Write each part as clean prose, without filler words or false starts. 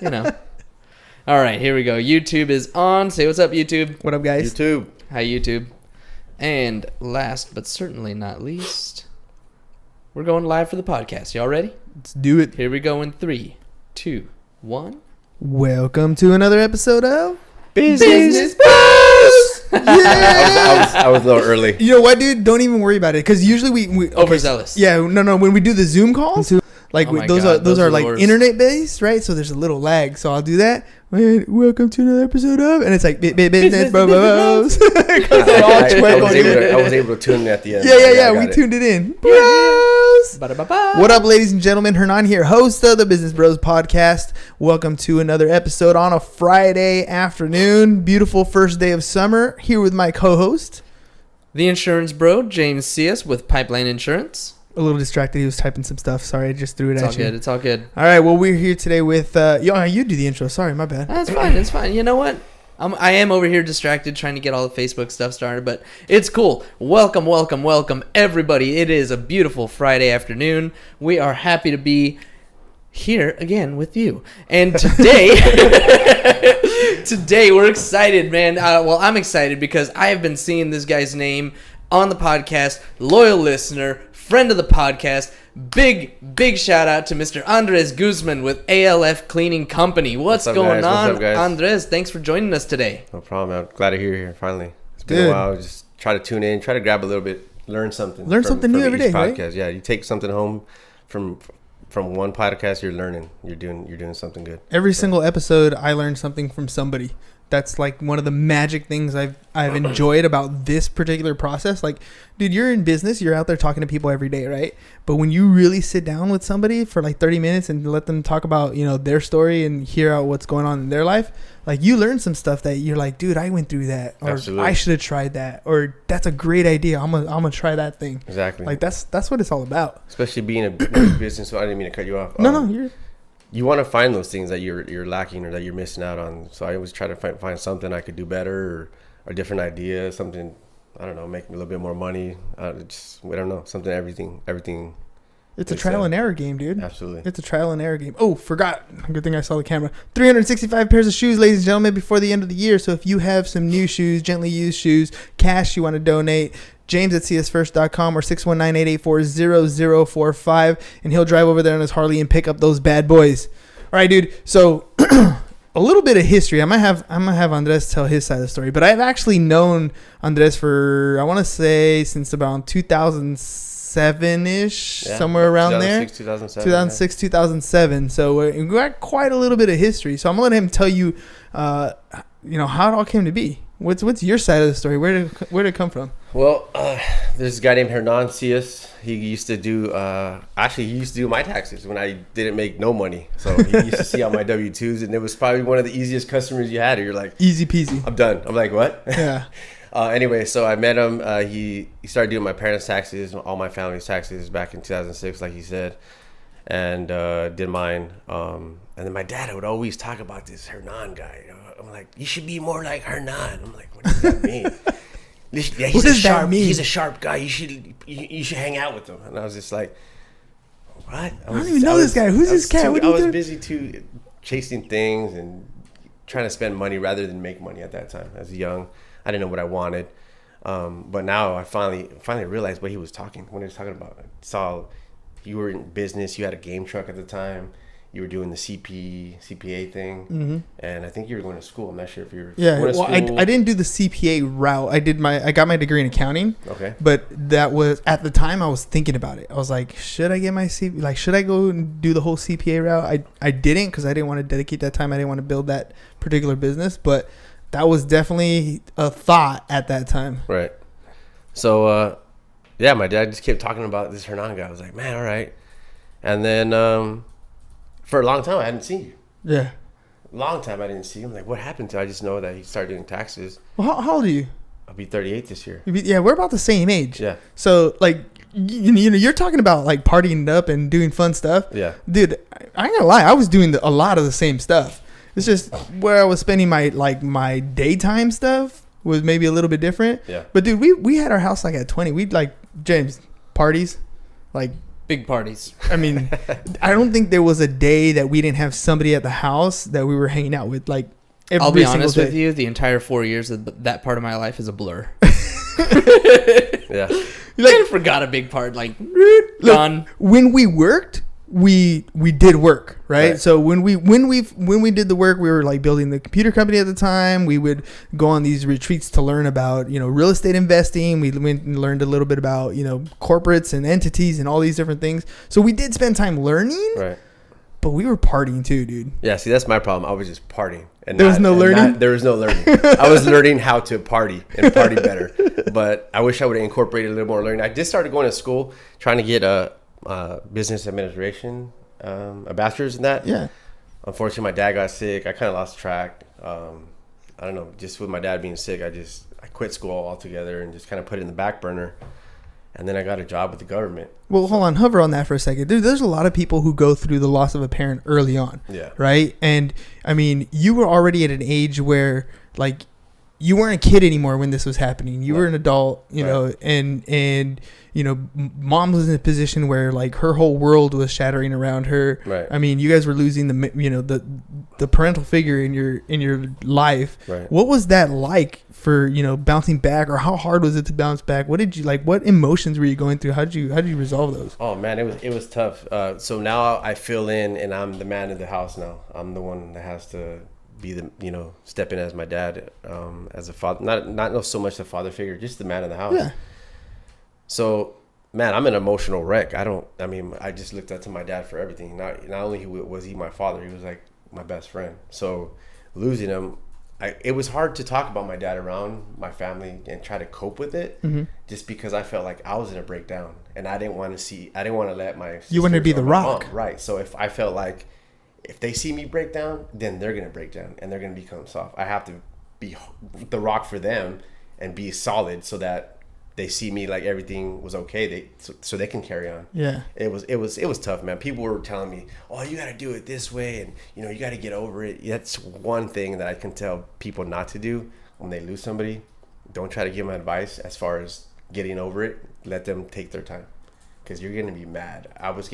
you know. All right, here we go. YouTube is on. Say what's up, YouTube. What up, guys? YouTube. Hi, YouTube. And last but certainly not least, we're going live for the podcast. Y'all ready? Let's do it. Here we go in 3, 2, 1. Welcome to another episode of Business Bros. Yeah. I was a little early. You know what, dude? Don't even worry about it, because usually we Overzealous. Yeah, no. When we do the Zoom calls, like Oh my those God, are like worst. internet based, right? So there's a little lag. So I'll do that. Welcome to another episode of, and it's like business bros. I was able to tune in at the end. Yeah. We tuned it in. Bros. What up, ladies and gentlemen? Hernan here, host of the Business Bros podcast. Welcome to another episode on a Friday afternoon. Beautiful first day of summer. Here with my co-host, The insurance bro, James C.S. with Pipeline Insurance. a little distracted. He was typing some stuff. Sorry, I just threw it at you. It's all good. All right. Well, we're here today with you do the intro. Sorry, my bad. That's fine. It's fine. You know what? I am over here distracted trying to get all the Facebook stuff started, but it's cool. Welcome, everybody. It is a beautiful Friday afternoon. We are happy to be here again with you. And today, we're excited, man. Well, I'm excited because I have been seeing this guy's name on the podcast, loyal listener, friend of the podcast. Big shout out to Mr. Andres Guzman with ALF Cleaning Company. What's up, going guys? on, What's up, guys? Andres? Thanks for joining us today. No problem. I'm glad to hear you here finally. It's been a while. Just try to tune in, try to grab a little bit, learn something. New every day, podcast. right? Yeah, you take something home from one podcast. You're learning. You're doing something good. Every single episode, I learned something from somebody. That's like one of the magic things I've enjoyed about this particular process. Like, dude, you're in business, you're out there talking to people every day, right? But when you really sit down with somebody for like 30 minutes and let them talk about, their story and hear out what's going on in their life, like you learn some stuff that you're like, dude, I went through that, or Absolutely. I should have tried that, or that's a great idea. I'm gonna try that thing. Exactly. Like that's what it's all about. Especially being a business. So I didn't mean to cut you off. No, You want to find those things that you're lacking or that you're missing out on. So I always try to find something I could do better, or a different idea, something, I don't know, make me a little bit more money. I don't know, something, everything. It's a trial and error game, dude. Absolutely. It's a trial and error game. Oh, forgot. Good thing I saw the camera. 365 pairs of shoes, ladies and gentlemen, before the end of the year. So if you have some new shoes, gently used shoes, cash you want to donate, James at csfirst.com or 619-884-0045, and he'll drive over there on his Harley and pick up those bad boys. All right, dude. So a little bit of history. I'm gonna have Andres tell his side of the story, but I've actually known Andres for, I want to say, since about 2007-ish, somewhere around 2006, 2007. So we got quite a little bit of history. So I'm gonna let him tell you, how it all came to be. What's your side of the story? Where did it come from? Well, there's a guy named Hernan Cias. He used to do my taxes when I didn't make no money. So he used to see all my W-2s, and it was probably one of the easiest customers you had. You're like, easy peasy. I'm done. I'm like, what? Yeah. Anyway, so I met him. He started doing my parents' taxes, all my family's taxes back in 2006, like he said, and did mine. And then my dad would always talk about this Hernan guy. I'm like, you should be more like Hernan. I'm like, what does that mean? Yeah, What does that mean? He's a sharp guy. You should hang out with him. And I was just like, what? I don't even know this guy. Who's this cat? I was busy too chasing things and trying to spend money rather than make money at that time. As young, I didn't know what I wanted. But now I finally realized what he was talking about. I saw you were in business. You had a game truck at the time. You were doing the CPA thing, and I think you were going to school. I'm not sure if you were. Yeah, going to well, school. I didn't do the CPA route. I got my degree in accounting. Okay. But that was, at the time, I was thinking about it. I was like, should I get my should I go and do the whole CPA route? I didn't, because I didn't want to dedicate that time. I didn't want to build that particular business, but that was definitely a thought at that time. Right. So, my dad just kept talking about this Hernan guy. I was like, man, all right. And then for a long time, I hadn't seen you. Yeah. Long time I didn't see him. Like, what happened to him? I just know that he started doing taxes. Well, how old are you? I'll be 38 this year. Yeah, we're about the same age. Yeah. So, like, you're talking about, like, partying up and doing fun stuff. Yeah. Dude, I ain't gonna lie. I was doing a lot of the same stuff. It's just where I was spending my daytime stuff was maybe a little bit different. Yeah. But, dude, we had our house, like, at 20. We'd, like, James, parties, like, Big parties. I mean, I don't think there was a day that we didn't have somebody at the house that we were hanging out with. Like, every I'll be single honest day. with you, the entire 4 years of that part of my life is a blur. Yeah. I forgot a big part. Like, gone. Look, when we worked, we did work, right? So when we did the work, we were like building the computer company at the time. We would go on these retreats to learn about, you know, real estate investing. We went and learned a little bit about, you know, corporates and entities and all these different things. So we did spend time learning, Right. but we were partying too, dude. Yeah, see, that's my problem. I was just partying. And There was no learning? There was no learning. I was learning how to party and party better. But I wish I would have incorporated a little more learning. I just started going to school, trying to get a business administration, a bachelor's in that. Yeah. Unfortunately, my dad got sick. I kind of lost track. I don't know. Just with my dad being sick, I quit school altogether and just kind of put it in the back burner. And then I got a job with the government. Well, hold on, hover on that for a second. Dude, there's a lot of people who go through the loss of a parent early on. Yeah. Right? And I mean, you were already at an age where, like, you weren't a kid anymore when this was happening. You were an adult, you know, and you know, mom was in a position where, like, her whole world was shattering around her. Right. I mean, you guys were losing the parental figure in your life. Right. What was that like for, you know, bouncing back, or how hard was it to bounce back? What did you like? What emotions were you going through? How did you resolve those? Oh man, it was tough. So now I fill in, and I'm the man of the house now. I'm the one that has to be the, you know, step in as my dad, as a father, not so much the father figure, just the man of the house. Yeah. So, man, I'm an emotional wreck. I just looked up to my dad for everything. Not only was he my father, he was like my best friend. So losing him, it was hard to talk about my dad around my family and try to cope with it, just because I felt like I was in a breakdown, and I didn't want to let my You wanted to be the rock. Right. So if I felt like if they see me break down, then they're going to break down and they're going to become soft. I have to be the rock for them and be solid so that they see me like everything was okay. So they can carry on. Yeah. It was tough, man. People were telling me, "Oh, you got to do it this way, and you know, you got to get over it." That's one thing that I can tell people not to do when they lose somebody. Don't try to give them advice as far as getting over it. Let them take their time, because you're gonna be mad. I was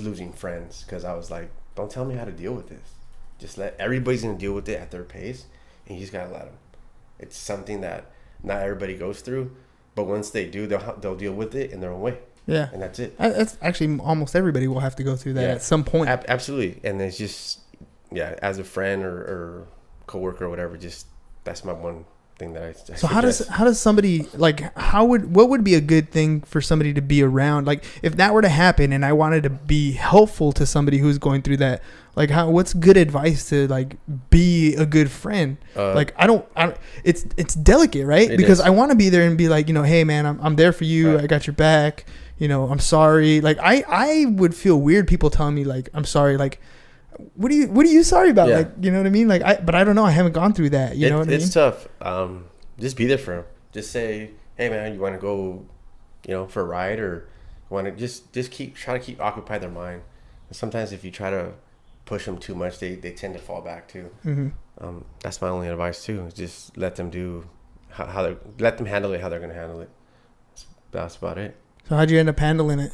losing friends because I was like, "Don't tell me how to deal with this. Just let everybody's gonna deal with it at their pace, and you just gotta let them." It's something that not everybody goes through. But once they do, they'll deal with it in their own way. Yeah. And that's it. That's actually almost everybody will have to go through that at some point. Absolutely. And it's just, as a friend or coworker or whatever, just that's my one thing that I So how does somebody, like, what would be a good thing for somebody to be around? Like, if that were to happen and I wanted to be helpful to somebody who's going through that, like, what's good advice to, like, be a good friend? Like, I don't, it's delicate, right? Because I want to be there and be like, you know, hey man, I'm there for you. Right. I got your back. You know, I'm sorry. Like, I would feel weird people telling me, like, I'm sorry. Like, what are you sorry about? Yeah. Like, you know what I mean? Like, but I don't know. I haven't gone through that. You know what I mean? It's tough. Just be there for him. Just say, hey man, you want to go, you know, for a ride, or want to just try to keep occupied their mind. And sometimes if you try to push them too much, they tend to fall back too. Mm-hmm. That's my only advice too. Is just let them do let them handle it how they're going to handle it. That's about it. So how'd you end up handling it?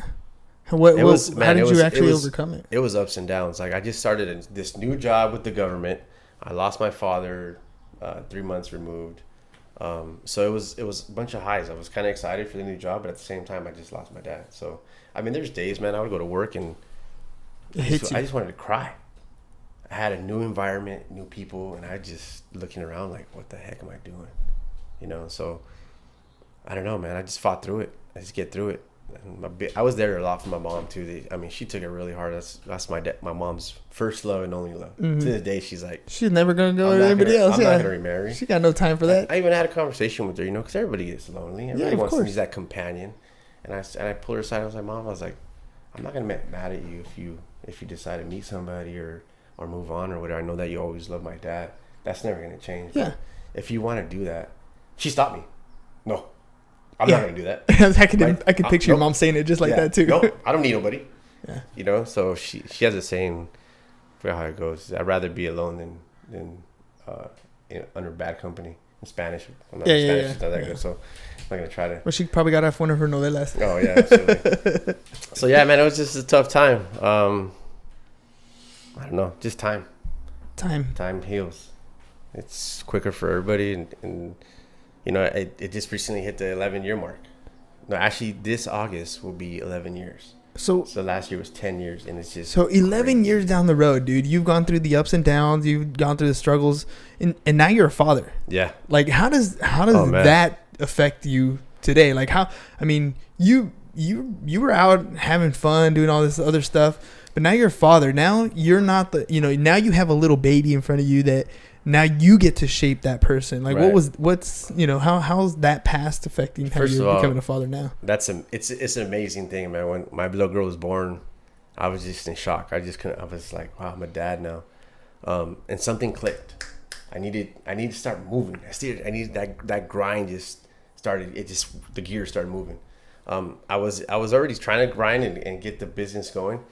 How did you actually overcome it? It was ups and downs. Like, I just started this new job with the government. I lost my father 3 months removed. So it was a bunch of highs. I was kind of excited for the new job, but at the same time, I just lost my dad. So, I mean, there's days, man, I would go to work and I just wanted to cry. I had a new environment, new people, and I just looking around like, what the heck am I doing? You know, so I don't know, man. I just fought through it. I just get through it. And I was there a lot for my mom too. She took it really hard. That's my mom's first love and only love. Mm-hmm. To this day, she's like, she's never gonna go with anybody else. I'm not gonna remarry. She got no time for that. I even had a conversation with her, you know, because everybody is lonely. Everybody wants that companion. And I pulled her aside. I was like, Mom, I'm not gonna get mad at you if you decide to meet somebody or move on or whatever. I know that you always love my dad. That's never gonna change. Yeah. But if you want to do that, she stopped me. No. I'm not going to do that. I can picture your mom saying it just like that too. No, I don't need nobody. Yeah. You know, so she has a saying, I forgot how it goes. I'd rather be alone than under bad company. Spanish. I'm not Yeah, Spanish. yeah. It's not that good, so I'm not gonna try to. Well, she probably got off one of her novelas. Oh yeah, absolutely. So yeah, man, it was just a tough time. I don't know, just time. Time heals. It's quicker for everybody, and you know, it just recently hit the 11-year mark. No, actually, this August will be 11 years. So last year was 10 years, and it's just 11 years down the road, dude. You've gone through the ups and downs. You've gone through the struggles, and now you're a father. Yeah. Like, how does that affect you today? Like, how? I mean, you were out having fun, doing all this other stuff, but now you're a father. Now you're not now you have a little baby in front of you that now you get to shape that person. Like, right. what's how's that past affecting how you're becoming a father now? It's an amazing thing, man. When my little girl was born, I was just in shock. I was like, wow, I'm a dad now. And something clicked. I needed to start moving. I needed that grind just started. The gears started moving. I was already trying to grind and get the business going.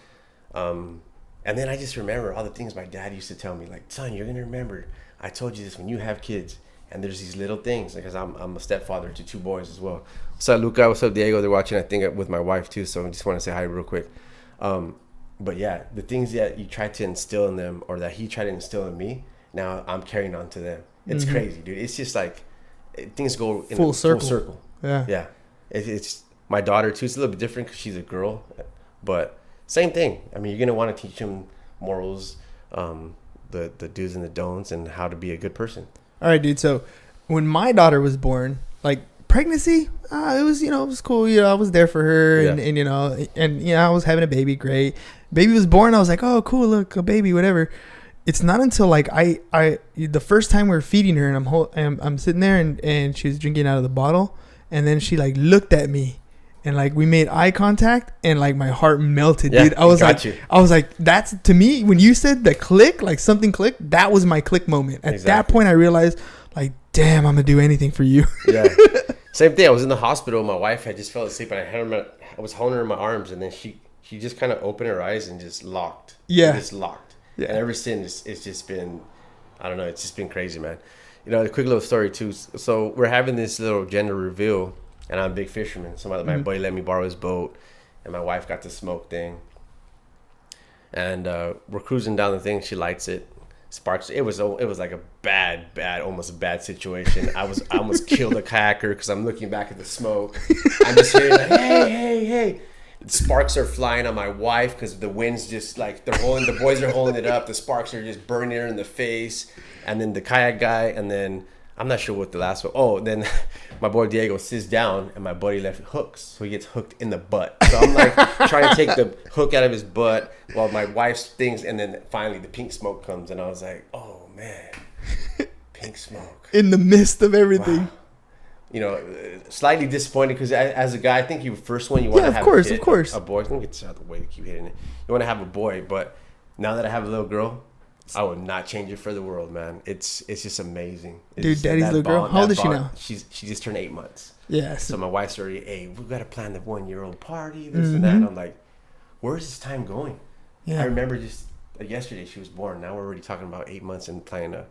And then I just remember all the things my dad used to tell me, like, son, you're going to remember, I told you this when you have kids. And there's these little things, because I'm a stepfather to 2 boys as well. What's up, Luca? What's up, Diego? They're watching, I think, with my wife, too. So I just want to say hi real quick. But, yeah, the things that you try to instill in them, or that he tried to instill in me, now I'm carrying on to them. It's crazy, dude. It's just like things go in full circle. Yeah. Yeah. It's my daughter, too. It's a little bit different because she's a girl. But same thing. I mean, you're going to want to teach them morals, the do's and the don'ts, and how to be a good person. All right, dude. So when my daughter was born, like, pregnancy, it was cool. I was there for her, and I was having a baby. Great. Baby was born. I was like, oh, cool. Look, a baby, whatever. It's not until like the first time we were feeding her, and I'm sitting there, and she was drinking out of the bottle, and then she like looked at me, and like we made eye contact, and like my heart melted, dude. I was like, that's, to me, when you said the click, like something clicked, that was my click moment. At that point, I realized, like, damn, I'm gonna do anything for you. Yeah. Same thing. I was in the hospital. My wife had just fell asleep, and I was holding her in my arms, and then she just kind of opened her eyes and just locked. Yeah. Just locked. Yeah. And ever since, it's just been, I don't know, it's just been crazy, man. A quick little story, too. So we're having this little gender reveal, and I'm a big fisherman. So my buddy let me borrow his boat, and my wife got the smoke thing. And we're cruising down the thing. She lights it. Sparks. It was like a almost a bad situation. I almost killed a kayaker because I'm looking back at the smoke. I'm just hearing like, hey. Sparks are flying on my wife because the wind's just like the boys are holding it up. The sparks are just burning her in the face. And then the kayak guy, and then I'm not sure what the last one. Oh, then my boy Diego sits down, and my buddy left hooks, so he gets hooked in the butt. So I'm like trying to take the hook out of his butt while my wife's things, and then finally the pink smoke comes, and I was like, oh man, pink smoke in the midst of everything. Wow. Slightly disappointed because as a guy, I think you first one you want to have of course. A boy. I think it's out of the way to keep hitting it. You want to have a boy, but now that I have a little girl, I would not change it for the world, man. It's just amazing. Dude, daddy's little girl. How old is she now? She just turned 8 months. Yeah. So my wife's already, hey, we got to plan the 1-year-old party, this and that. And I'm like, where's this time going? Yeah. I remember just yesterday she was born. Now we're already talking about 8 months and planning a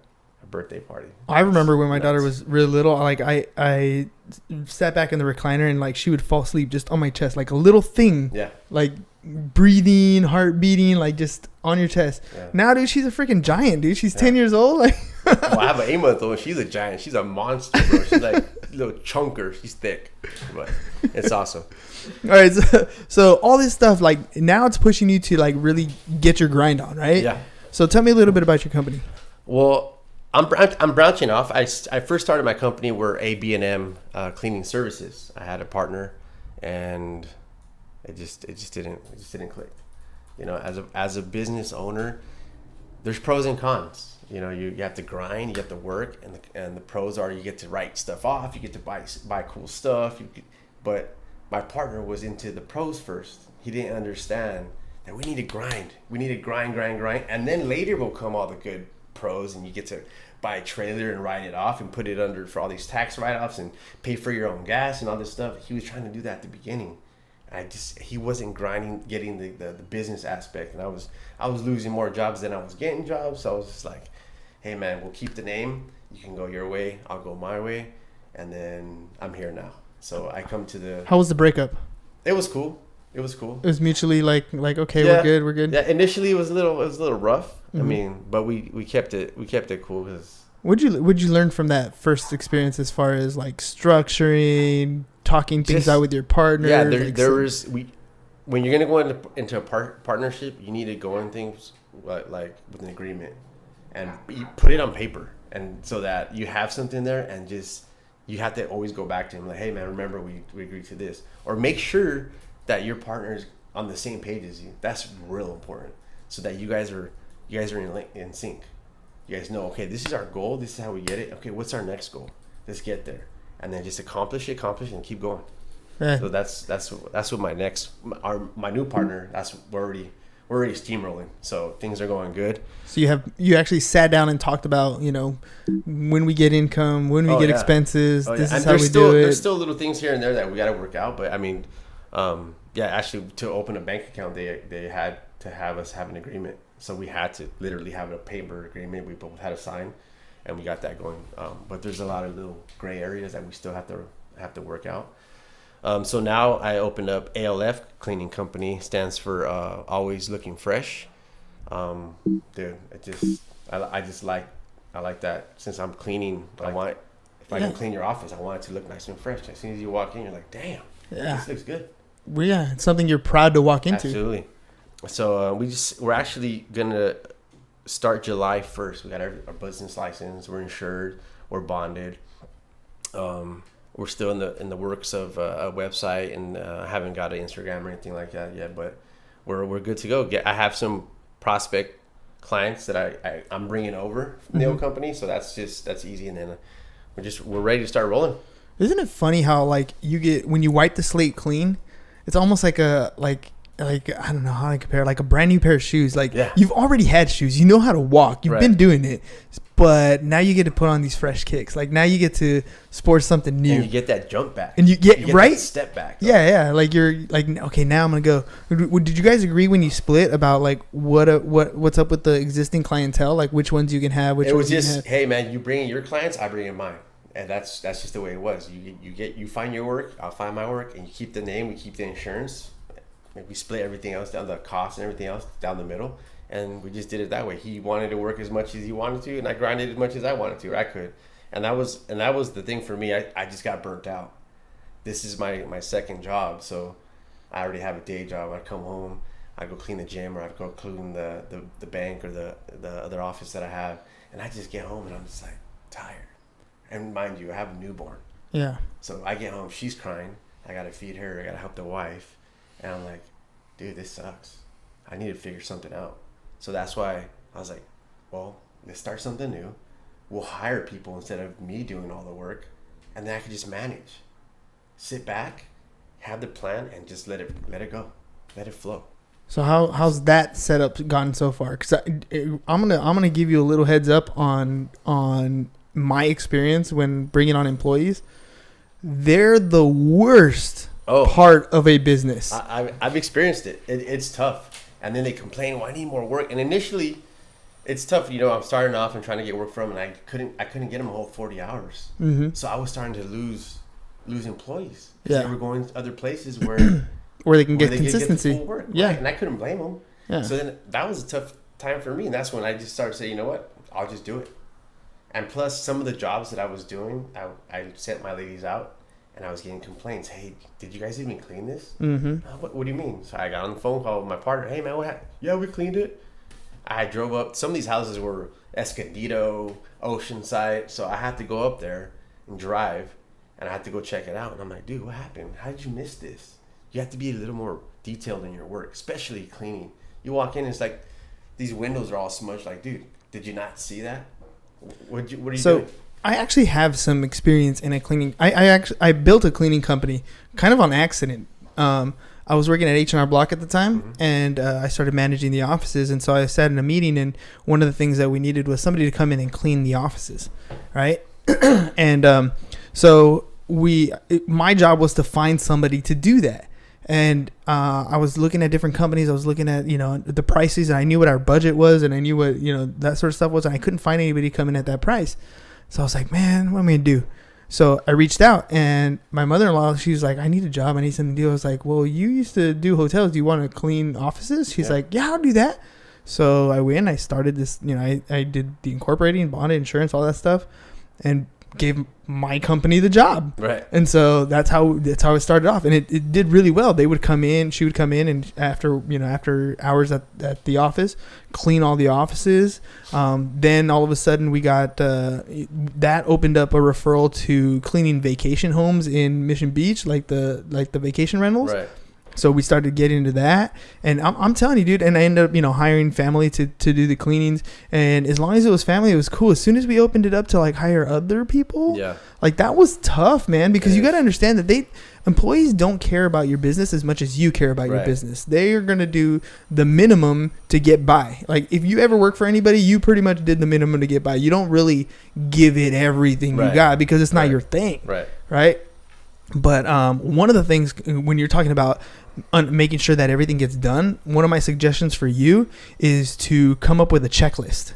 birthday party. I remember when my daughter was really little, like I sat back in the recliner, and like she would fall asleep just on my chest, like a little thing. Yeah. Like breathing, heart beating, like just on your chest. Yeah. Now, dude, she's a freaking giant, dude. She's 10 years old. Like, well, I have an 8-month-old. She's a giant. She's a monster, bro. She's like a little chunker. She's thick, but it's awesome. All right, so all this stuff, like now it's pushing you to like really get your grind on, right? Yeah. So tell me a little bit about your company. Well, I'm branching off. I first started my company were A&M cleaning services. I had a partner, and it just didn't click. As a business owner, there's pros and cons. You have to grind, you have to work, and the pros are you get to write stuff off, you get to buy cool stuff. But my partner was into the pros first. He didn't understand that we need to grind. We need to grind, and then later will come all the good pros, and you get to buy a trailer and write it off and put it under for all these tax write-offs and pay for your own gas and all this stuff. He was trying to do that at the beginning. He wasn't grinding, getting the business aspect, and I was losing more jobs than I was getting jobs. So I was just like, hey man, we'll keep the name. You can go your way, I'll go my way, and then I'm here now. So I come to the. How was the breakup? It was cool. It was cool. It was mutually like okay, yeah. We're good. Yeah, initially it was a little rough. Mm-hmm. I mean, but we kept it cool because. What'd you learn from that first experience as far as like structuring, talking things out with your partner? Yeah, when you're gonna go into a partnership, you need to go in things like with an agreement, and you put it on paper, and so that you have something there, and just you have to always go back to him like, hey man, remember we agreed to this, or make sure that your partner's on the same page as you. That's real important, so that you guys are in sync. You guys know, okay, this is our goal. This is how we get it. Okay, what's our next goal? Let's get there, and then just accomplish it, and keep going. Yeah. So that's what my new partner. We're already steamrolling. So things are going good. So you actually sat down and talked about when we get income, when we get expenses. This is how we do it. There's still little things here and there that we got to work out. But I mean, actually to open a bank account, they had to have us have an agreement. So we had to literally have a paper agreement. We both had to sign, and we got that going. But there's a lot of little gray areas that we still have to work out. So now I opened up ALF, cleaning company, stands for always looking fresh. Dude, I like that. Since I'm cleaning, if I can clean your office, I want it to look nice and fresh. As soon as you walk in, you're like, damn, this looks good. Well, yeah, it's something you're proud to walk into. Absolutely. So we're actually gonna start July 1st. We got our business license. We're insured. We're bonded. We're still in the works of a website, and haven't got an Instagram or anything like that yet. But we're good to go. I have some prospect clients that I'm bringing over from the old company, so that's easy. And then we're ready to start rolling. Isn't it funny how like you get when you wipe the slate clean, it's almost like I don't know how I compare, like a brand new pair of shoes. Like you've already had shoes, you know how to walk, you've been doing it, but now you get to put on these fresh kicks. Like now you get to sport something new, and you get that jump back, and you get right that step back. Yeah. Like you're like, okay, now I'm gonna go. Did you guys agree when you split about like what's up with the existing clientele? Like which ones you can have? Which it was ones just, hey man, you bring in your clients, I bring in mine. And that's just the way it was. You find your work, I'll find my work, and you keep the name, we keep the insurance. We split everything else down, the cost and everything else down the middle, and we just did it that way. He wanted to work as much as he wanted to, and I grinded as much as I wanted to, or I could. And that was the thing for me. I just got burnt out. This is my second job, so I already have a day job. I come home, I go clean the gym, or I go clean the bank or the other office that I have, and I just get home and I'm just like tired. And mind you, I have a newborn. Yeah. So I get home, she's crying. I gotta feed her. I gotta help the wife. And I'm like, dude, this sucks. I need to figure something out. So that's why I was like, well, let's start something new. We'll hire people instead of me doing all the work. And then I can just manage. Sit back, have the plan, and just let it go. Let it flow. So how's that setup gone so far? Because I'm gonna give you a little heads up on my experience when bringing on employees. They're the worst part of a business. I've experienced it. It's tough. And then they complain, well, I need more work. And initially, it's tough. I'm starting off and trying to get work from, and I couldn't get them a whole 40 hours. Mm-hmm. So I was starting to lose employees. Yeah. They were going to other places where they can get consistency. Get the full work, yeah. Right? And I couldn't blame them. Yeah. So then that was a tough time for me. And that's when I just started saying, you know what? I'll just do it. And plus, some of the jobs that I was doing, I sent my ladies out, and I was getting complaints. Hey, did you guys even clean this? Mm-hmm. What do you mean? So I got on the phone call with my partner. Hey, man, what happened? Yeah, we cleaned it. I drove up. Some of these houses were Escondido, Oceanside. So I had to go up there and drive, and I had to go check it out. And I'm like, dude, what happened? How did you miss this? You have to be a little more detailed in your work, especially cleaning. You walk in, it's like these windows are all smudged. Like, dude, did you not see that? What are you doing? I actually have some experience in a cleaning. I built a cleaning company kind of on accident. I was working at H&R Block at the time, mm-hmm. and I started managing the offices. And so I sat in a meeting, and one of the things that we needed was somebody to come in and clean the offices, right? And so my job was to find somebody to do that. And I was looking at different companies. I was looking at, you know, the prices, and I knew what our budget was, and I knew what, you know, that sort of stuff was, and I couldn't find anybody coming at that price. So I was like, man, what am I gonna do? So I reached out, and my mother-in-law, she was like, I need a job. I need something to do. I was like, well, you used to do hotels. Do you want to clean offices? She's like, yeah, I'll do that. So I went, I started this, you know, I did the incorporating, bonded, insurance, all that stuff, and gave my company the job. Right. And so that's how it started off. And it did really well. She would come in, and after hours at the office, clean all the offices. Then all of a sudden we got, that opened up a referral to cleaning vacation homes in Mission Beach, like the vacation rentals. Right. So we started getting into that, and I'm telling you, dude, and I ended up, you know, hiring family to do the cleanings, and as long as it was family, it was cool. As soon as we opened it up to like hire other people, like that was tough, man, because you got to understand that employees don't care about your business as much as you care about your business. They are going to do the minimum to get by. Like if you ever work for anybody, you pretty much did the minimum to get by. You don't really give it everything you got because it's not your thing. Right. But one of the things when you're talking about making sure that everything gets done, one of my suggestions for you is to come up with a checklist.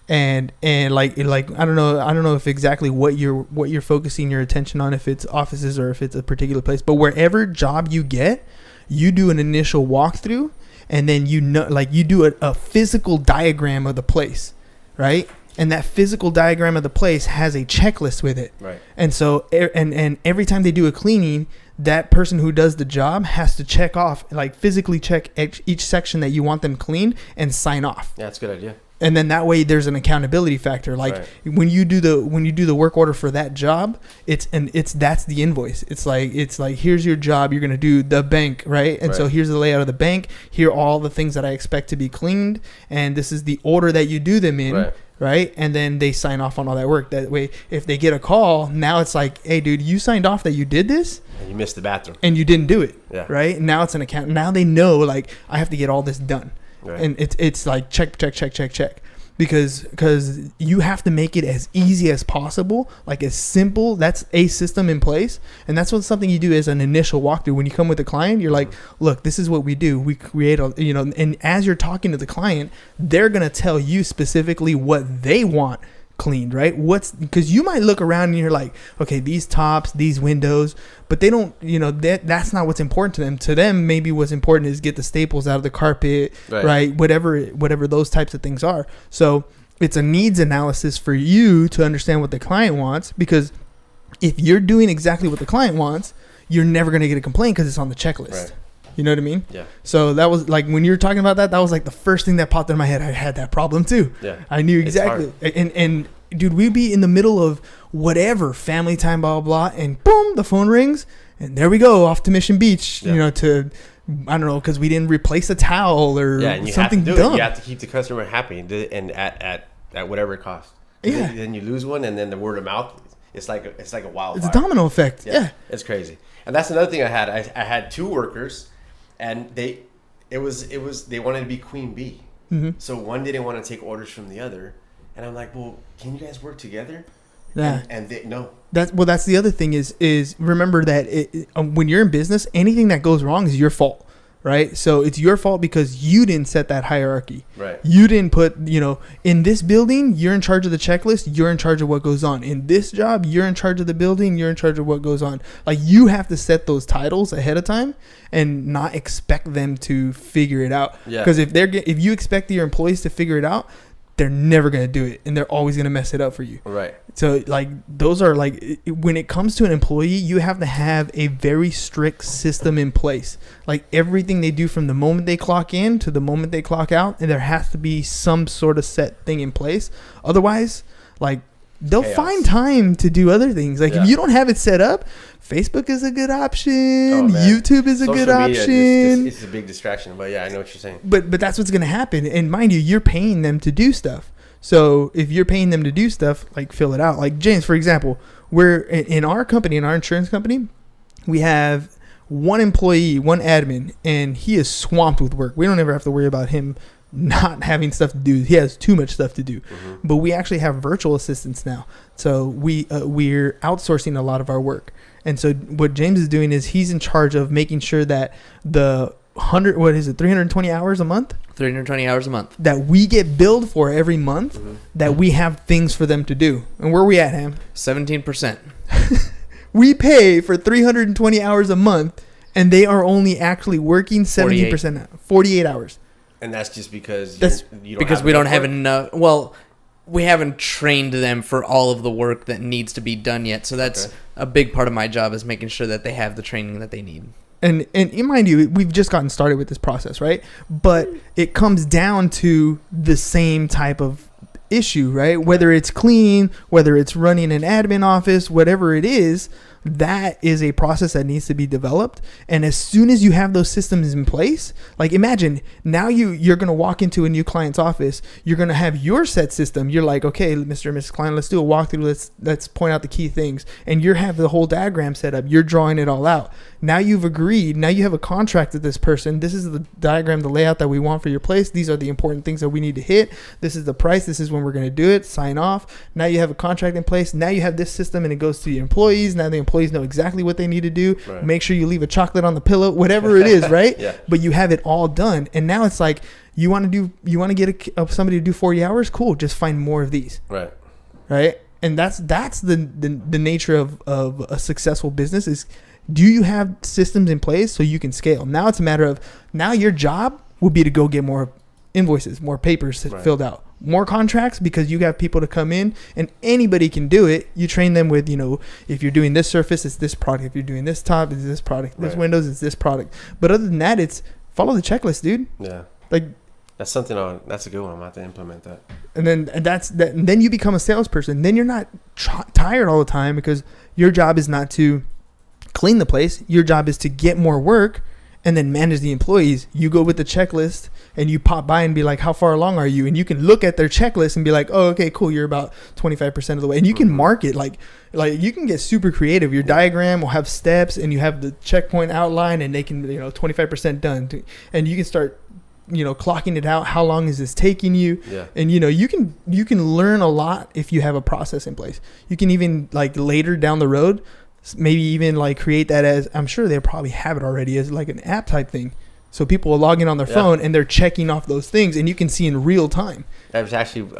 And like I don't know if exactly what you're focusing your attention on, if it's offices or if it's a particular place, but wherever job you get, you do an initial walkthrough, and then you do a physical diagram of the place, right? And that physical diagram of the place has a checklist with it. Right. And so, and every time they do a cleaning, that person who does the job has to check off, like physically check each section that you want them cleaned and sign off. Yeah, that's a good idea. And then that way there's an accountability factor. Like when you do the work order for that job, that's the invoice. It's like here's your job. You're gonna do the bank, right? And so here's the layout of the bank. Here are all the things that I expect to be cleaned, and this is the order that you do them in. Right. And then they sign off on all that work. That way, if they get a call, now it's like, hey, dude, you signed off that you did this. And you missed the bathroom. And you didn't do it. Yeah. Right. Now it's an account. Now they know, like, I have to get all this done. Right. And it's like check. Because you have to make it as easy as possible, like as simple. That's a system in place, and that's something you do as an initial walkthrough. When you come with a client, you're like, look, this is what we do. We create and as you're talking to the client, they're gonna tell you specifically what they want cleaned, right? Because you might look around and you're like, okay, these tops, these windows, but they don't, that's not what's important to them. To them, maybe what's important is get the staples out of the carpet, right? Whatever those types of things are. So it's a needs analysis for you to understand what the client wants, because if you're doing exactly what the client wants, you're never going to get a complaint because it's on the checklist. Right. You know what I mean? Yeah. So that was like, when you were talking about that was like the first thing that popped in my head. I had that problem too. Yeah. I knew exactly. And dude, we'd be in the middle of whatever, family time, blah, blah, blah, and boom, the phone rings, and there we go, off to Mission Beach, I don't know, because we didn't replace a towel or and you something have to do dumb. It. You have to keep the customer happy and at whatever it costs. Yeah. Then you lose one, and then the word of mouth, it's like a wildfire. It's a domino effect. Yeah. It's crazy. And that's another thing I had. I had two workers, and they wanted to be queen bee. Mm-hmm. So one didn't want to take orders from the other, and I'm like, well, can you guys work together? Yeah. And they, no. That's the other thing is remember that when you're in business, anything that goes wrong is your fault, right? So it's your fault because you didn't set that hierarchy. Right. You didn't put, in this building, you're in charge of the checklist. You're in charge of what goes on. In this job, you're in charge of the building. You're in charge of what goes on. Like, you have to set those titles ahead of time and not expect them to figure it out. Yeah. Because if you expect your employees to figure it out, they're never going to do it, and they're always going to mess it up for you. Right. So, like, those are, like, when it comes to an employee, you have to have a very strict system in place. Like, everything they do from the moment they clock in to the moment they clock out, and there has to be some sort of set thing in place. Otherwise, like, they'll find time to do other things. Like, if you don't have it set up, Facebook is a good option. YouTube is a good option. It's a big distraction, but yeah, I know what you're saying. But that's what's going to happen. And mind you, you're paying them to do stuff. So if you're paying them to do stuff, like, fill it out. Like, James, for example, we're in our company, in our insurance company, we have one employee, one admin, and he is swamped with work. We don't ever have to worry about him not having stuff to do. He has too much stuff to do. But we actually have virtual assistants now. So we're outsourcing a lot of our work. And so what James is doing is he's in charge of making sure that the 320 hours a month? 320 hours a month. That we get billed for every month, that we have things for them to do. And where are we at, Ham? 17%. We pay for 320 hours a month, and they are only actually working 70%, 48 hours. And that's just because we don't have enough. Well, we haven't trained them for all of the work that needs to be done yet. So that's a big part of my job, is making sure that they have the training that they need. And mind you, we've just gotten started with this process, right? But it comes down to the same type of issue, right? Whether it's clean, whether it's running an admin office, whatever it is, that is a process that needs to be developed. And as soon as you have those systems in place, like imagine now you're going to walk into a new client's office, you're going to have your set system. You're like, okay, Mr. and Mrs. Client, let's do a walkthrough. Let's point out the key things. And you have the whole diagram set up. You're drawing it all out. Now you've agreed. Now you have a contract with this person. This is the diagram, the layout that we want for your place. These are the important things that we need to hit. This is the price. This is when we're going to do it. Sign off. Now you have a contract in place. Now you have this system and it goes to the employees. Now the employees know exactly what they need to do. Right. Make sure you leave a chocolate on the pillow, whatever it is, right? Yeah. But you have it all done. And now it's like, you want to get somebody to do 40 hours? Cool. Just find more of these. Right. Right. And that's the nature of a successful business is, do you have systems in place so you can scale? Now it's a matter of, now your job will be to go get more invoices, more papers filled out, more contracts, because you have people to come in and anybody can do it. You train them with, if you're doing this surface, it's this product. If you're doing this top, it's this product. This windows, it's this product. But other than that, it's follow the checklist, dude. Yeah. Like, that's a good one. I'm going to have to implement that. And then you become a salesperson. Then you're not tired all the time, because your job is not to clean the place. Your job is to get more work and then manage the employees. You go with the checklist and you pop by and be like, how far along are you? And you can look at their checklist and be like, oh, okay, cool. You're about 25% of the way. And you can mark it like you can get super creative. Your diagram will have steps and you have the checkpoint outline and they can, 25% done. And you can start, clocking it out. How long is this taking you? Yeah. And, you can learn a lot if you have a process in place. You can even later down the road, maybe even create that as, I'm sure they'll probably have it already, as like an app type thing. So people will log in on their phone and they're checking off those things and you can see in real time. That was actually,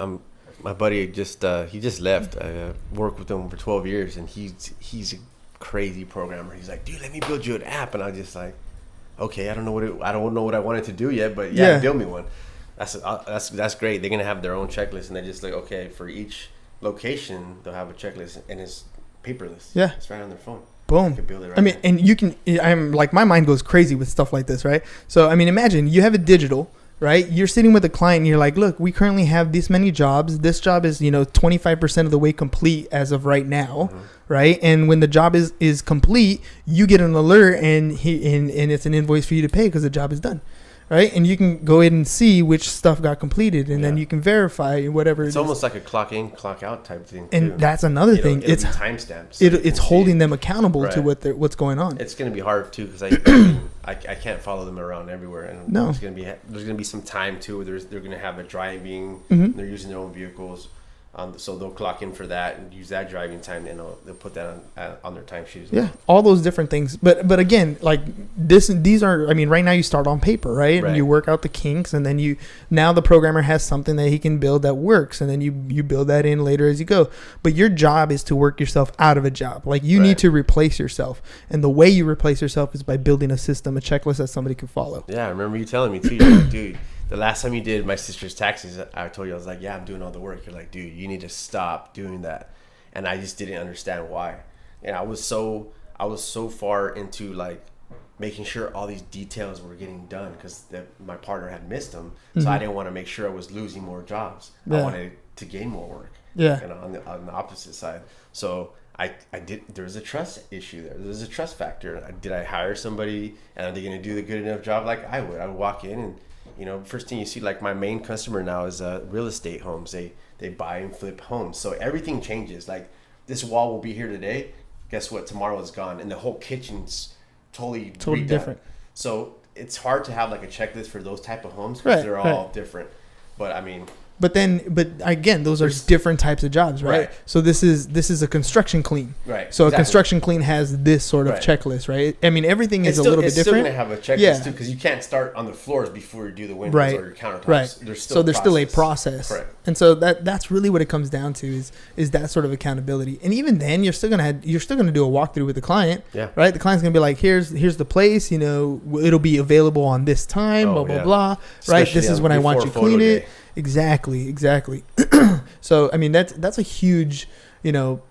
my buddy he just left. I worked with him for 12 years and he's a crazy programmer. He's like, dude, let me build you an app. And I just like, okay, I don't know what I wanted to do yet, but build me one. That's great. They're going to have their own checklist and they're just like, okay, for each location, they'll have a checklist and it's paperless. Yeah. It's right on their phone. Boom. You can build it right I mean, now. And you can, I'm like, my mind goes crazy with stuff like this, right? So, I mean, imagine you have a digital, right? You're sitting with a client and you're like, look, we currently have this many jobs. This job is, 25% of the way complete as of right now, right? And when the job is complete, you get an alert and it's an invoice for you to pay because the job is done. Right, and you can go in and see which stuff got completed, and then you can verify whatever. It's almost like a clock in, clock out type thing. And too. That's another thing. It's timestamps. So it's holding them accountable to what's going on. It's going to be hard too because I can't follow them around everywhere, and there's going to be some time too where they're going to have a driving. They're using their own vehicles. So they'll clock in for that and use that driving time, and they'll put that on their timesheet as well. Yeah, all those different things. But again, these are. I mean, right now you start on paper, right? And you work out the kinks, and then now the programmer has something that he can build that works, and then you build that in later as you go. But your job is to work yourself out of a job. You need to replace yourself, and the way you replace yourself is by building a system, a checklist that somebody can follow. Yeah, I remember you telling me too. You're like, dude. The last time you did my sister's taxes, I told you, I was like, yeah, I'm doing all the work. You're like, dude, you need to stop doing that. And I just didn't understand why. And I was so far into making sure all these details were getting done because my partner had missed them. So I didn't want to make sure I was losing more jobs. I wanted to gain more work. Yeah. On the opposite side. So there was a trust issue there. There was a trust factor. Did I hire somebody and are they going to do the good enough job like I would? I would walk in and first thing you see, my main customer now is real estate homes. They buy and flip homes. So everything changes. This wall will be here today. Guess what? Tomorrow is gone. And the whole kitchen's totally different. So it's hard to have like a checklist for those type of homes because they're all different. But I mean, but again, those are different types of jobs, right? So this is a construction clean, right? So a construction clean has this sort of checklist, right? I mean, everything is a little bit different. It's still gonna have a checklist too, because you can't start on the floors before you do the windows or your countertops. Right. There's still a process, correct? And so that's really what it comes down to is that sort of accountability. And even then, you're still gonna do a walkthrough with the client, right? The client's gonna be like, here's the place, you know, it'll be available on this time, blah blah blah, right? This is when I want you to clean it. Exactly. So, I mean, that's a huge, you know,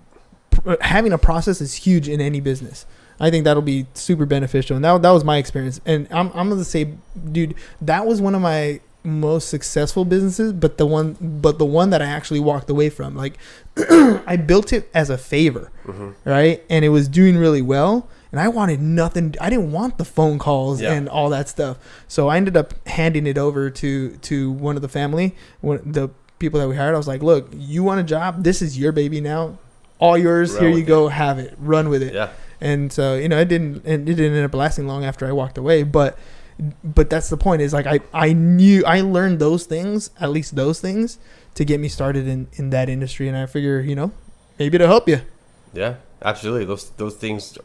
having a process is huge in any business. I think that'll be super beneficial. And that was my experience. And I'm going to say, dude, that was one of my most successful businesses, but the one that I actually walked away from. Like, I built it as a favor, right? And it was doing really well. And I wanted nothing. I didn't want the phone calls and all that stuff. So I ended up handing it over to one of the family, the people that we hired. I was like, look, you want a job? This is your baby now. All yours. Here you go. Have it. Run with it. Yeah. And so, you know, it didn't end up lasting long after I walked away. But that's the point, is like I learned those things, at least those things, to get me started in that industry. And I figure, you know, maybe it'll help you. Yeah, absolutely. Those things.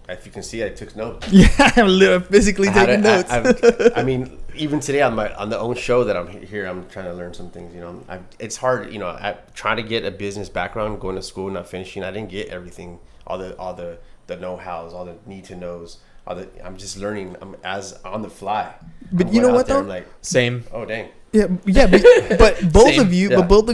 If you can see, I took notes. Yeah, I'm physically taking notes. I mean, even today on the own show that I'm here, I'm trying to learn some things. You know, it's hard. You know, I trying to get a business background, going to school, not finishing. I didn't get everything, all the know-hows, all the need to knows. I'm just learning. I'm as on the fly. But you know what though? I'm like, same. Oh dang. Yeah, but both of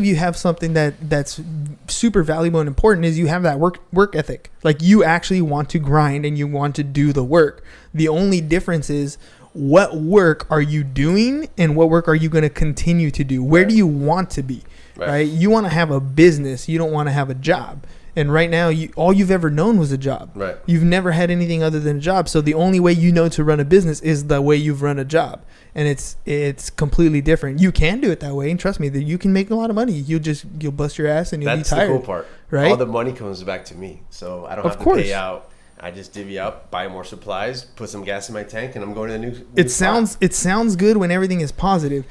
you have something that's super valuable and important, is you have that work ethic. Like, you actually want to grind and you want to do the work. The only difference is, what work are you doing and what work are you going to continue to do? Where do you want to be? Right? You want to have a business. You don't want to have a job. And right now, all you've ever known was a job. Right. You've never had anything other than a job. So the only way you know to run a business is the way you've run a job. And it's completely different. You can do it that way, and trust me, that you can make a lot of money. You'll bust your ass and you'll be tired. That's the cool part, right? All the money comes back to me, so I don't have to pay out. I just divvy up, buy more supplies, put some gas in my tank, and I'm going to a new It sounds good when everything is positive.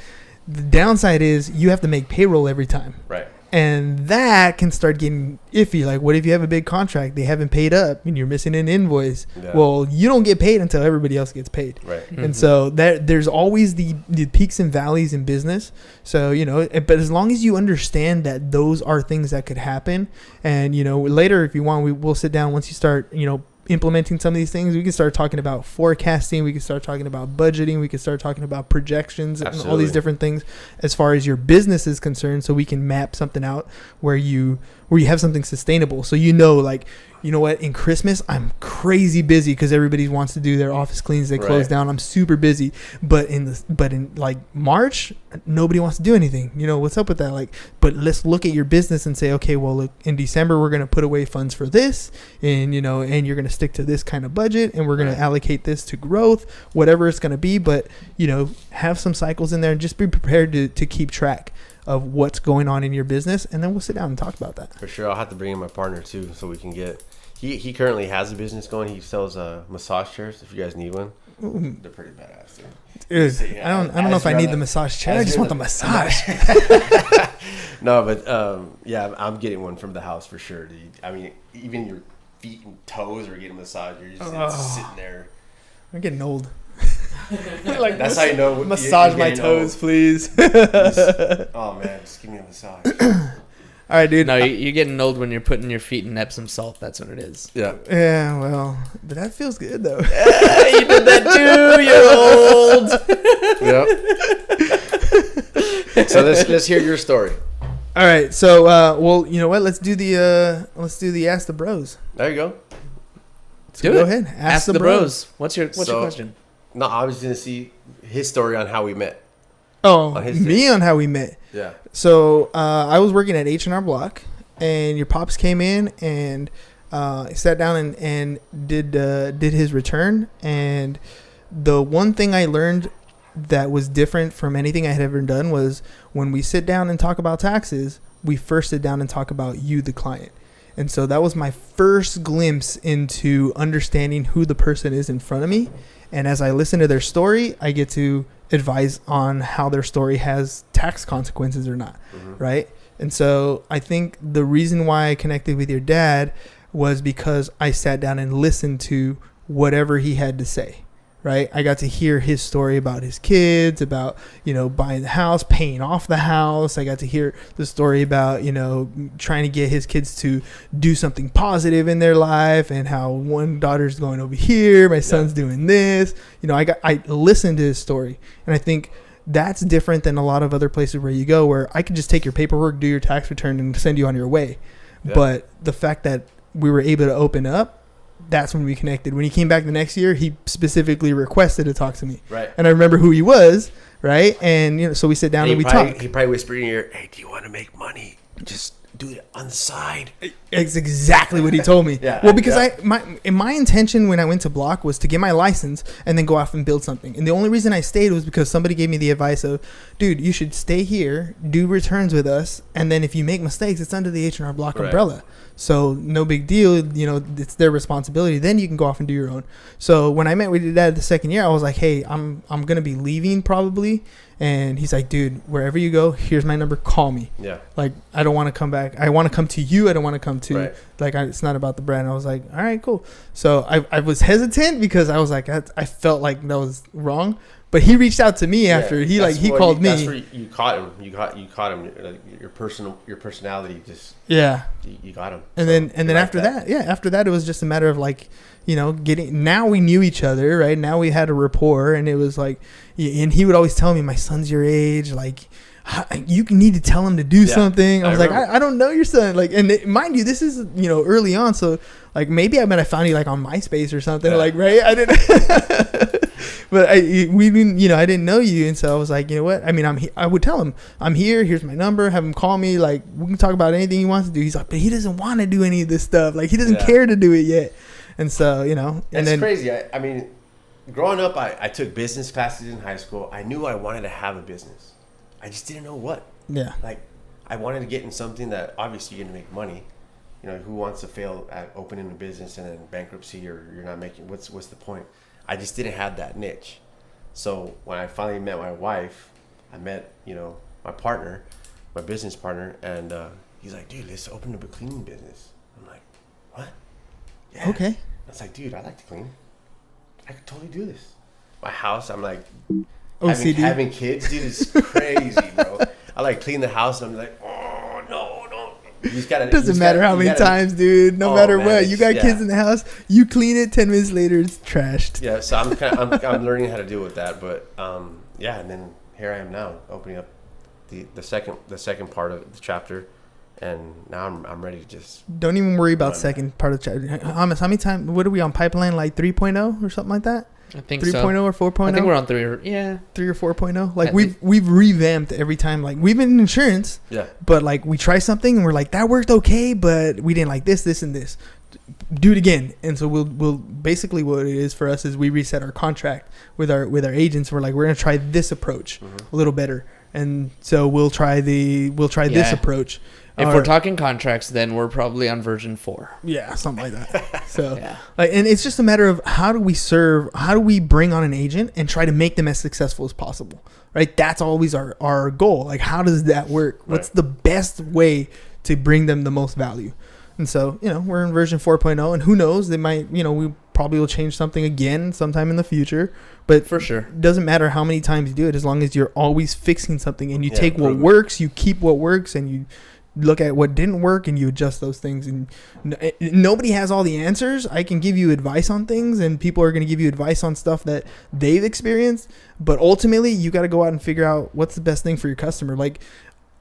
The downside is you have to make payroll every time. Right. And that can start getting iffy. Like, what if you have a big contract, they haven't paid up, and you're missing an invoice? Yeah. Well, you don't get paid until everybody else gets paid. Right. Mm-hmm. And so there's always the peaks and valleys in business. So, you know, but as long as you understand that those are things that could happen, and, you know, later, if you want, we'll sit down once you start, you know, implementing some of these things. We can start talking about forecasting. We can start talking about budgeting. We can start talking about projections. Absolutely. And all these different things as far as your business is concerned, so we can map something out where you have something sustainable. So, you know, like, you know what, in Christmas, I'm crazy busy because everybody wants to do their office cleans. They close down. I'm super busy. But in like March, nobody wants to do anything. You know, what's up with that? Like, but let's look at your business and say, okay, well, look, in December, we're going to put away funds for this, and, you know, and you're going to stick to this kind of budget, and we're going to allocate this to growth, whatever it's going to be. But, you know, have some cycles in there and just be prepared to keep track of what's going on in your business, and then we'll sit down and talk about that. For sure. I'll have to bring in my partner too, so we can get. He currently has a business going. He sells massage chairs. If you guys need one, they're pretty badass. Dude, I don't know if I need the massage chair. I just want the massage. No, but yeah, I'm getting one from the house for sure. Dude. I mean, even your feet and toes are getting massaged. You're just sitting there. I'm getting old. Like, that's how you know. Massage my toes, old. Please. Oh man, just give me a massage. All right, dude. No, you're getting old when you're putting your feet in Epsom salt. That's what it is. Yeah. Yeah, well, but that feels good, though. Yeah, you did that too. You're old. Yep. So let's hear your story. All right. So, well, you know what? Let's do the Ask the Bros. There you go. Go ahead. Ask the bros. What's your question? No, I was going to see his story on how we met. Oh, on how we met. Yeah. So I was working at H&R Block, and your pops came in and sat down and did his return. And the one thing I learned that was different from anything I had ever done was, when we sit down and talk about taxes, we first sit down and talk about you, the client. And so that was my first glimpse into understanding who the person is in front of me. And as I listen to their story, I get to advise on how their story has tax consequences or not, right? And so I think the reason why I connected with your dad was because I sat down and listened to whatever he had to say, right? I got to hear his story about his kids, about, buying the house, paying off the house. I got to hear the story about, trying to get his kids to do something positive in their life, and how one daughter's going over here, my son's doing this. I listened to his story, and I think that's different than a lot of other places where you go, where I could just take your paperwork, do your tax return, and send you on your way. Yeah. But the fact that we were able to open up, that's when we connected. When he came back the next year, he specifically requested to talk to me. Right. And I remember who he was, right? And so we sit down and we talk. He probably whispered in your ear, "Hey, do you want to make money? Just do it on the side." It's exactly what he told me. Well, because my intention when I went to Block was to get my license and then go off and build something. And the only reason I stayed was because somebody gave me the advice of, dude, you should stay here, do returns with us, and then if you make mistakes, it's under the H&R Block umbrella. So no big deal, it's their responsibility. Then you can go off and do your own. So when I met with your dad the second year, I was like, hey, I'm going to be leaving probably. And he's like, dude, wherever you go, here's my number. Call me. Yeah. Like, I don't want to come back. I want to come to you. I don't want to come to, it's not about the brand. I was like, all right, cool. So I was hesitant because I was like, I felt like that was wrong. But he reached out to me after he called me. That's where you caught him. You caught him. Your personality just. Yeah. You got him. And then after that, it was just a matter of getting. Now we knew each other, right? Now we had a rapport, and it was like, and he would always tell me, my son's your age, like. You need to tell him to do something. I was like, I don't know your son. Like, and mind you, this is early on, so like maybe I found you like on MySpace or something, like, right? I didn't. But I didn't know you, and so I was like, you know what? I mean, I would tell him, I'm here. Here's my number. Have him call me. Like, we can talk about anything he wants to do. He's like, but he doesn't want to do any of this stuff. Like, he doesn't care to do it yet. And so, and it's crazy. I mean, growing up, I took business classes in high school. I knew I wanted to have a business. I just didn't know what. Yeah. Like, I wanted to get in something that obviously you're going to make money. Who wants to fail at opening a business and then bankruptcy, or you're not making, what's the point? I just didn't have that niche. So when I finally met my wife, I met, my partner, my business partner, and he's like, dude, let's open up a cleaning business. I'm like, what? Yeah. Okay. I was like, dude, I like to clean. I could totally do this. My house, I'm like, having kids, dude, is crazy, bro. I like clean the house, and I'm like, oh, no, don't. You just gotta. Doesn't matter how many times, dude. No matter what, you got kids in the house. You clean it. 10 minutes later, it's trashed. Yeah, so I'm learning how to deal with that, but and then here I am now, opening up the second part of the chapter, and now I'm ready to just. Don't even worry about second part of the chapter. How many times? What are we on pipeline? Like 3.0 or something like that? I think 3.0 or 4.0. I think we're on 3 or 4.0. Like we've revamped every time. Like we've been in insurance. Yeah. But like we try something and we're like, that worked okay, but we didn't like this, and this. Do it again. And so we'll basically what it is for us is we reset our contract with our agents. We're like, we're gonna try this approach a little better. And so we'll try this approach. If we're talking contracts, then we're probably on version 4. Yeah, something like that. So, and it's just a matter of how do we bring on an agent and try to make them as successful as possible, right? That's always our goal. Like, how does that work? What's the best way to bring them the most value? And so, we're in version 4.0, and who knows, they might, we probably will change something again sometime in the future. But for sure, it doesn't matter how many times you do it, as long as you're always fixing something and you take what works, you keep what works, and you look at what didn't work and you adjust those things. And nobody has all the answers. I can give you advice on things, and people are going to give you advice on stuff that they've experienced, but ultimately you got to go out and figure out what's the best thing for your customer. Like,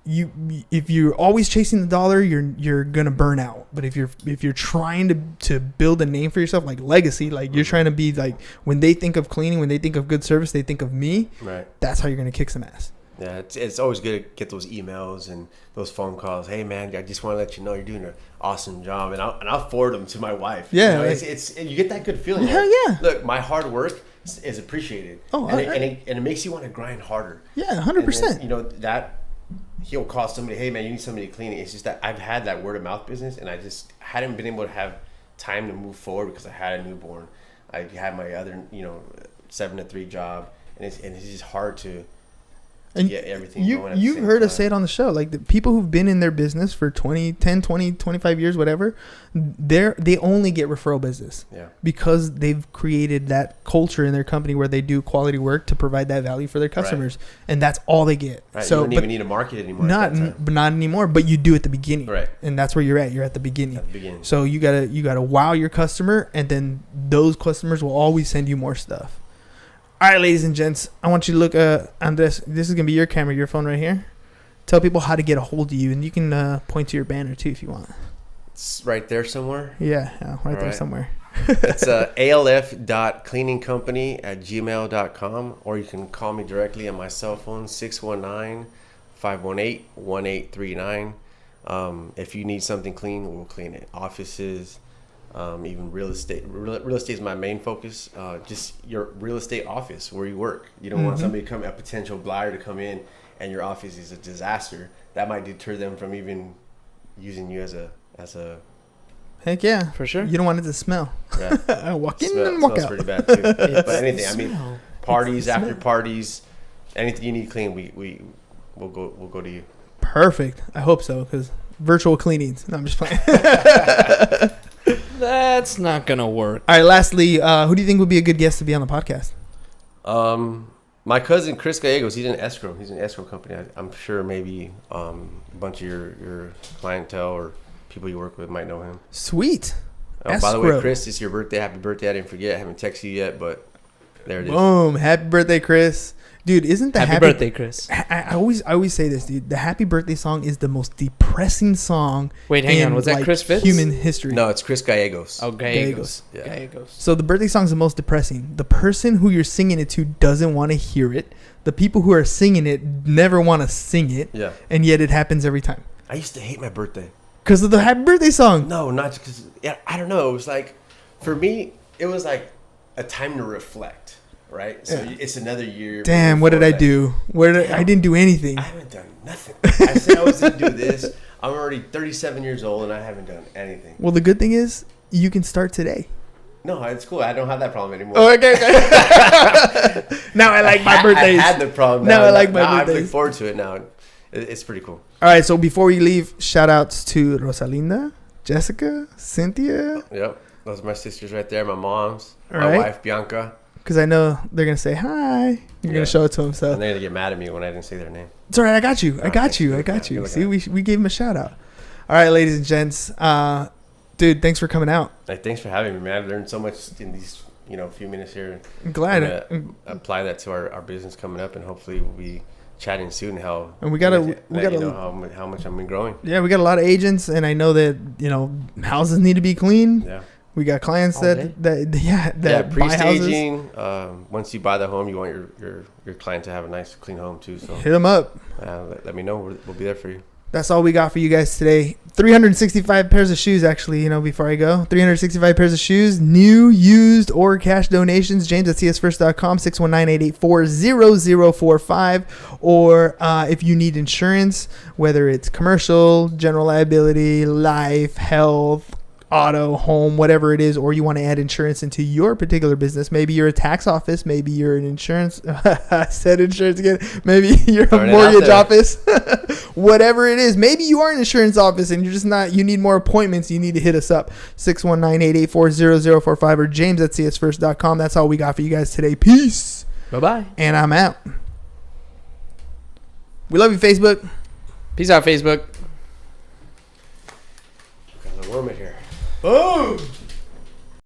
if you're always chasing the dollar, you're gonna burn out. But if you're trying to build a name for yourself, like legacy, like you're trying to be like, when they think of cleaning, when they think of good service, they think of me. Right. That's how you're gonna kick some ass. Yeah, it's always good to get those emails and those phone calls. Hey man, I just want to let you know you're doing an awesome job, and I'll forward them to my wife. Yeah, it's you get that good feeling. Hell yeah! Look, my hard work is appreciated. Oh, and it makes you want to grind harder. Yeah, 100%. That he'll call somebody, hey man, you need somebody to clean it. It's just that I've had that word of mouth business, and I just hadn't been able to have time to move forward because I had a newborn. I had my other 7 to 3 job, and it's just hard to get everything going. You've heard us say it on the show, like the people who've been in their business for 10, 20, 25 years, whatever, they only get referral business. Yeah. Because they've created that culture in their company where they do quality work to provide that value for their customers, and that's all they get. Right. So you don't even need to market anymore. Not anymore, but you do at the beginning. Right. And that's where you're at. You're at the beginning. At the beginning. So you gotta wow your customer, and then those customers will always send you more stuff. All right, ladies and gents, I want you to look, Andres, this is going to be your camera, your phone right here. Tell people how to get a hold of you, and you can point to your banner, too, if you want. It's right there somewhere. Yeah, right there somewhere. It's alf.cleaningcompany@gmail.com, or you can call me directly on my cell phone, 619-518-1839. If you need something clean, we'll clean it. Offices, even real estate. Real estate is my main focus. Just your real estate office where you work. You don't want somebody a potential buyer to come in and your office is a disaster. That might deter them from even using you as a. Heck yeah, for sure. You don't want it to smell. Yeah. Walk in and walk smells out. Pretty bad too. But anything. I mean, parties, after parties, anything you need clean, we'll go to you. Perfect. I hope so, because virtual cleanings. No, I'm just playing. That's not gonna work. All right. Lastly, who do you think would be a good guest to be on the podcast? My cousin Chris Gallegos. He's in escrow. He's an escrow company. I'm sure maybe a bunch of your clientele or people you work with might know him. Sweet. By the way, Chris, it's your birthday. Happy birthday! I didn't forget. I haven't texted you yet, but there it is. Boom! Happy birthday, Chris. Dude, isn't the happy birthday, Chris? I always say this, dude. The happy birthday song is the most depressing song. Wait, hang on. Was that Chris Fitz? Human history. No, it's Chris Gallegos. Oh, Gallegos. Yeah. Gallegos. So the birthday song is the most depressing. The person who you're singing it to doesn't want to hear it. The people who are singing it never want to sing it. Yeah. And yet it happens every time. I used to hate my birthday. Because of the happy birthday song. No, not because. Yeah, I don't know. It was like, for me, it was like a time to reflect. Right, so it's another year. Damn, what did I do? I didn't do anything. I haven't done nothing. I said I was gonna do this. I'm already 37 years old and I haven't done anything. Well, the good thing is you can start today. No, it's cool. I don't have that problem anymore. Oh, okay. Now I like my birthdays. I had the problem. Now I like my birthdays. I look forward to it now. It's pretty cool. All right, so before we leave, shout outs to Rosalinda, Jessica, Cynthia. Yep, those are my sisters right there. My mom's, all my right. wife Bianca. Because I know they're going to say hi. You're going to show it to them. So. And they're going to get mad at me when I didn't say their name. It's all right. I got you. I got you. See, we gave them a shout out. All right, ladies and gents. Dude, thanks for coming out. Hey, thanks for having me, man. I've learned so much in these few minutes here. I'm glad. Apply that to our business coming up, and hopefully we'll be chatting soon. And we got how much I've been growing. Yeah, we got a lot of agents, and I know that houses need to be clean. Yeah. We got clients that pre-staging. Once you buy the home, you want your client to have a nice, clean home too. So hit them up. Let me know. We'll be there for you. That's all we got for you guys today. 365 pairs of shoes, actually, before I go. 365 pairs of shoes, new, used, or cash donations. James at csfirst.com, 619-884-0045. Or if you need insurance, whether it's commercial, general liability, life, health, auto, home, whatever it is, or you want to add insurance into your particular business. Maybe you're a tax office. Maybe you're an insurance. I said insurance again. Maybe you're a mortgage office. Whatever it is. Maybe you are an insurance office and you're just not, you need more appointments. You need to hit us up. 619-884-0045 or James at csfirst.com. That's all we got for you guys today. Peace. Bye-bye. And I'm out. We love you, Facebook. Peace out, Facebook. Got a warm it here. Boom.